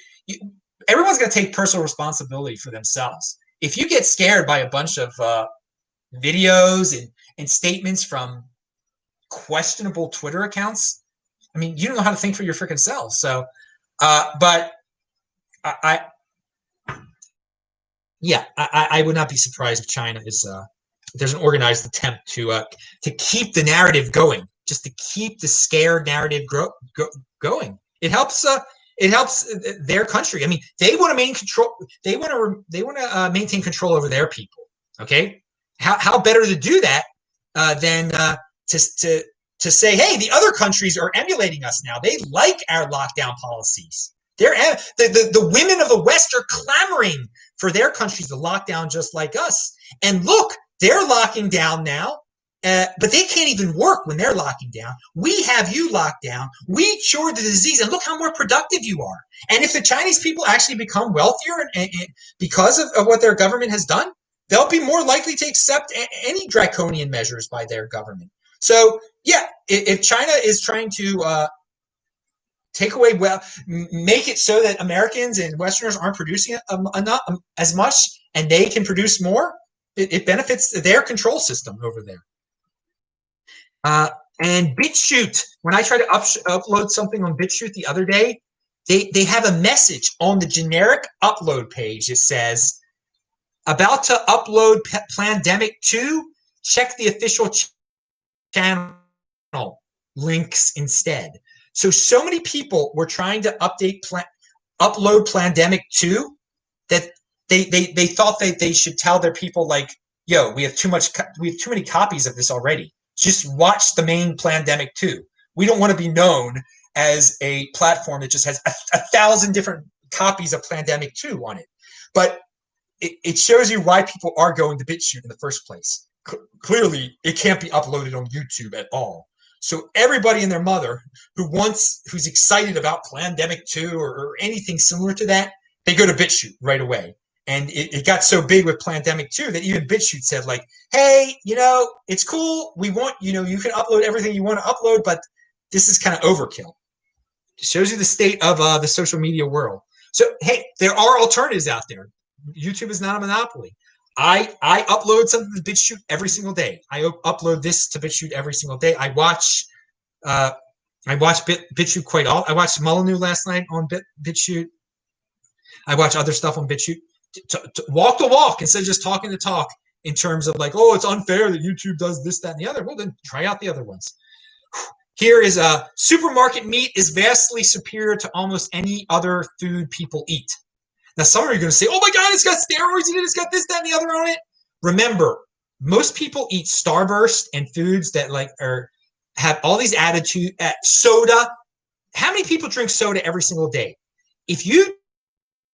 everyone's going to take personal responsibility for themselves. If you get scared by a bunch of videos and statements from questionable Twitter accounts, I mean, you don't know how to think for your freaking self. So, but I would not be surprised if China is there's an organized attempt to keep the narrative going, just to keep the scare narrative going. It helps. It helps their country. I mean, they want to maintain control. They want to maintain control over their people. Okay, how better to do that than to say, hey, the other countries are emulating us now. They like our lockdown policies. The women of the West are clamoring for their countries to lock down just like us. And look, they're locking down now, but they can't even work when they're locking down. We have you locked down. We cured the disease, and look how more productive you are. And if the Chinese people actually become wealthier and because of what their government has done, they'll be more likely to accept any draconian measures by their government. So, yeah, if China is trying to take away, make it so that Americans and Westerners aren't producing enough, as much, and they can produce more, it benefits their control system over there. And BitChute, when I tried to upload something on BitChute the other day, they have a message on the generic upload page that says, about to upload Plandemic 2, check the official channel links instead. So many people were trying to upload Plandemic 2 that they thought that they should tell their people, like, yo, we have too many copies of this already. Just watch the main Plandemic 2. We don't want to be known as a platform that just has 1,000 different copies of Plandemic 2 on it. But it shows you why people are going to BitChute in the first place. Clearly, it can't be uploaded on YouTube at all. So everybody and their mother who's excited about Plandemic 2 or anything similar to that, they go to BitChute right away. And it got so big with Plandemic 2 that even BitChute said, like, hey, it's cool. We want, you can upload everything you want to upload, but this is kind of overkill. It shows you the state of the social media world. So, hey, there are alternatives out there. YouTube is not a monopoly. I upload something to BitChute every single day. I upload this to BitChute every single day. I watch BitChute quite often. I watched Molyneux last night on BitChute. I watch other stuff on BitChute. To walk the walk instead of just talking the talk in terms of like, oh, it's unfair that YouTube does this, that, and the other. Well, then try out the other ones. Here is supermarket meat is vastly superior to almost any other food people eat. Now, some of you are going to say, oh my God, it's got steroids in it, it's got this, that, and the other on it. Remember, most people eat Starburst and foods that have all these attitude soda. How many people drink soda every single day? If you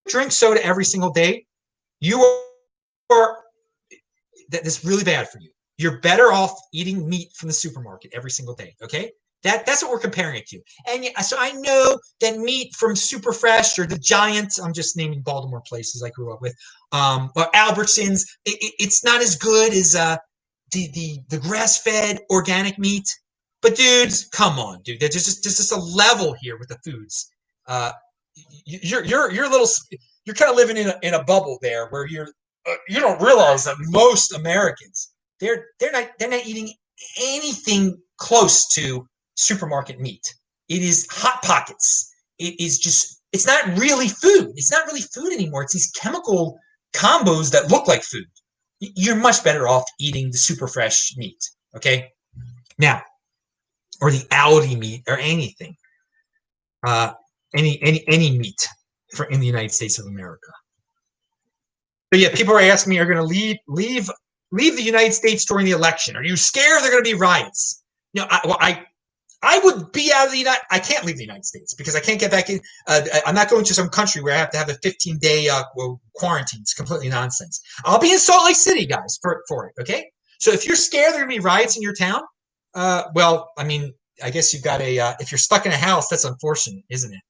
drink soda every single day, that's really bad for you. You're better off eating meat from the supermarket every single day, okay? That's what we're comparing it to. And so I know that meat from Superfresh or the Giant, I'm just naming Baltimore places I grew up with, or Albertsons, it's not as good as the grass-fed organic meat. But dudes, come on, dude. There's just a level here with the foods. You're kind of living in a bubble there where you don't realize that most Americans they're not eating anything close to supermarket meat. It is Hot Pockets. It's not really food. It's not really food anymore. It's these chemical combos that look like food. You're much better off eating the super fresh meat. Okay, now, or the Aldi meat or anything, any meat in the United States of America. But yeah, people are asking me, are going to leave the United States during the election? Are you scared there are going to be riots? I would be out of the United. I can't leave the United States because I can't get back in. I'm not going to some country where I have to have a 15-day quarantine. It's completely nonsense. I'll be in Salt Lake City, guys, for it. Okay. So if you're scared there are going to be riots in your town, well, I mean, I guess you've got if you're stuck in a house, that's unfortunate, isn't it?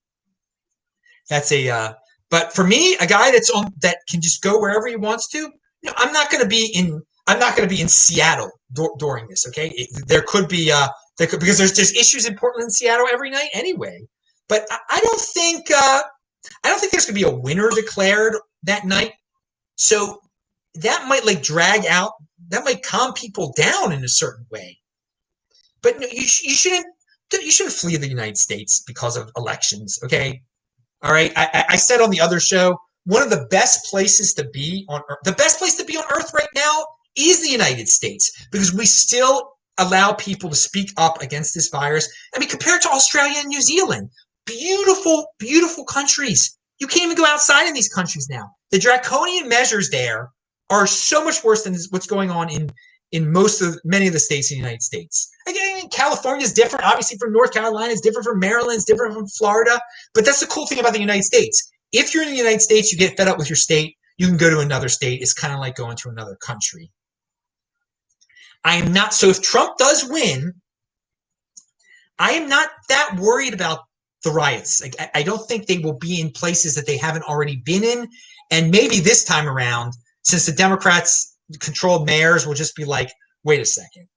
That's but for me, a guy that can just go wherever he wants to. I'm not going to be in Seattle during this. Okay, there could be because there's issues in Portland and Seattle every night anyway. But I don't think there's going to be a winner declared that night. So that might drag out. That might calm people down in a certain way. But no, you shouldn't flee the United States because of elections. Okay. All right. I said on the other show, one of the best places to be on Earth, the best place to be on Earth right now is the United States, because we still allow people to speak up against this virus. I mean, compared to Australia and New Zealand, beautiful, beautiful countries. You can't even go outside in these countries now. The draconian measures there are so much worse than what's going on in many of the states in the United States. Again, California is different, obviously, from North Carolina. It's different from Maryland. It's different from Florida. But that's the cool thing about the United States. If you're in the United States, you get fed up with your state, you can go to another state. It's kind of like going to another country. I am not. So if Trump does win, I am not that worried about the riots. I don't think they will be in places that they haven't already been in. And maybe this time around, since the Democrats controlled mayors, will just be like, wait a second,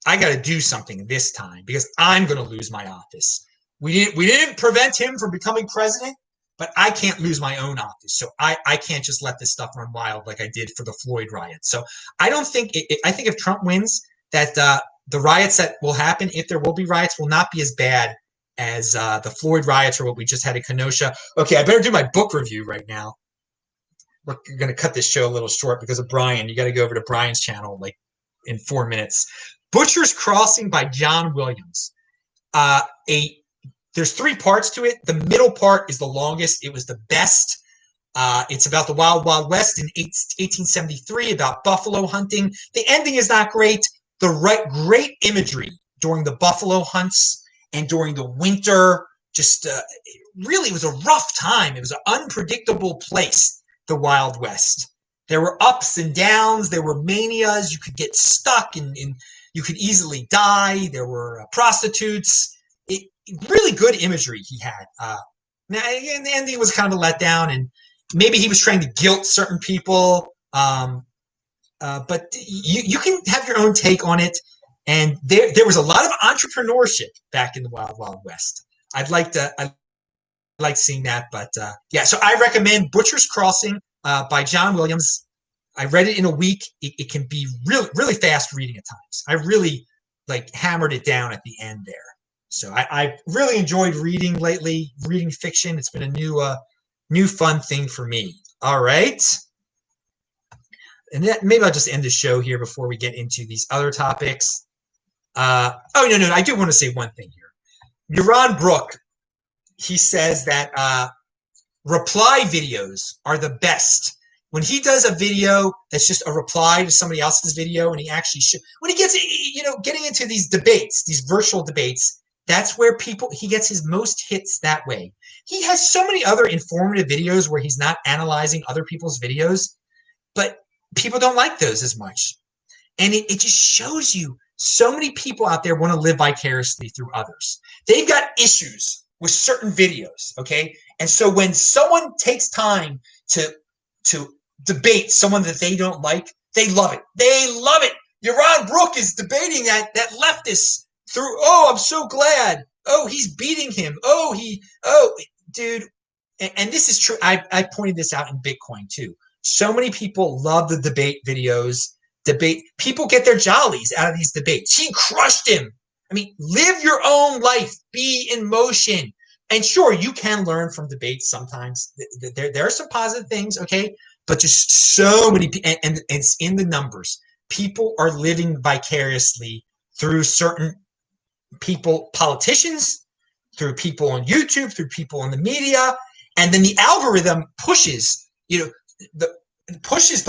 I got to do something this time because I'm going to lose my office. We didn't prevent him from becoming president, but I can't lose my own office. So I can't just let this stuff run wild like I did for the Floyd riot. So I don't think I think if Trump wins, that the riots that will happen, if there will be riots, will not be as bad as the Floyd riots or what we just had in Kenosha. Okay, I better do my book review right now. We're going to cut this show a little short because of Brian. You got to go over to Brian's channel in 4 minutes. Butcher's Crossing by John Williams. There's 3 parts to it. The middle part is the longest. It was the best. It's about the Wild Wild West in 1873, about buffalo hunting. The ending is not great. Great imagery during the buffalo hunts and during the winter. Just really, it was a rough time. It was an unpredictable place, the Wild West. There were ups and downs. There were manias. You could get stuck and you could easily die. There were prostitutes. Really good imagery he had. Now, in the ending was kind of a letdown, and maybe he was trying to guilt certain people. But you can have your own take on it. And there was a lot of entrepreneurship back in the Wild Wild West. I like seeing that. But yeah, so I recommend Butcher's Crossing by John Williams. I read it in a week. It can be really, really fast reading at times. I really hammered it down at the end there. So I really enjoyed reading lately, reading fiction. It's been a new fun thing for me. All right. And maybe I'll just end the show here before we get into these other topics. No. I do want to say one thing here. Yaron Brook, he says that reply videos are the best. When he does a video that's just a reply to somebody else's video, and he actually when he gets getting into these debates, these virtual debates, that's where he gets his most hits that way. He has so many other informative videos where he's not analyzing other people's videos, but people don't like those as much. And it just shows you so many people out there want to live vicariously through others. They've got issues with certain videos, okay? And so when someone takes time to debate someone that they don't like, they love it. They love it. Yaron Brook is debating that leftist through, I'm so glad. Oh, he's beating him. Dude. And this is true. I pointed this out in Bitcoin too. So many people love the debate videos. People get their jollies out of these debates. He crushed him. I mean, live your own life. Be in motion. And sure, you can learn from debates sometimes. There are some positive things, okay? But just so many people, and it's in the numbers. People are living vicariously through certain people, politicians, through people on YouTube, through people in the media, and then the algorithm pushes the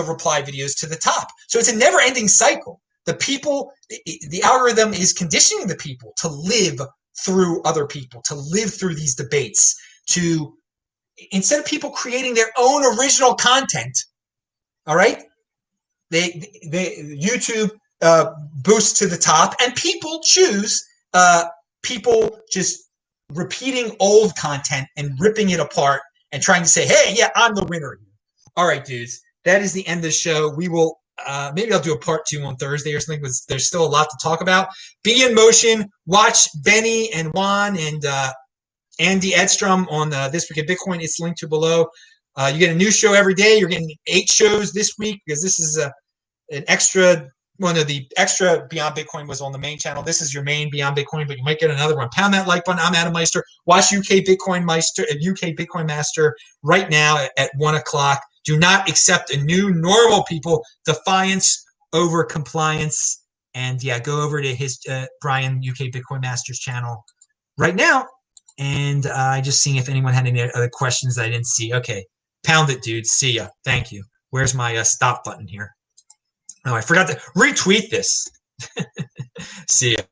reply videos to the top. So it's a never-ending cycle. The algorithm is conditioning the people to live through other people, to live through these debates, to instead of people creating their own original content, all right, they YouTube boosts to the top, and people choose people just repeating old content and ripping it apart and trying to say, hey, yeah, I'm the winner. All right, dudes, that is the end of the show. We will maybe I'll do a part 2 on Thursday or something, because there's still a lot to talk about. Be in motion. Watch Benny and Juan and Andy Edstrom on This Week in Bitcoin. It's linked to below. You get a new show every day. You're getting 8 shows this week, because this is an extra one of the extra Beyond Bitcoin was on the main channel. This is your main Beyond Bitcoin, but you might get another one. Pound that like button. I'm Adam Meister. Watch UK Bitcoin Master right now at 1 o'clock. Do not accept a new normal, people. Defiance over compliance. And yeah, go over to his Brian UK Bitcoin Masters channel right now. And just seeing if anyone had any other questions that I didn't see. Okay, pound it, dude. See ya. Thank you. Where's my stop button here? Oh, I forgot to retweet this. See ya.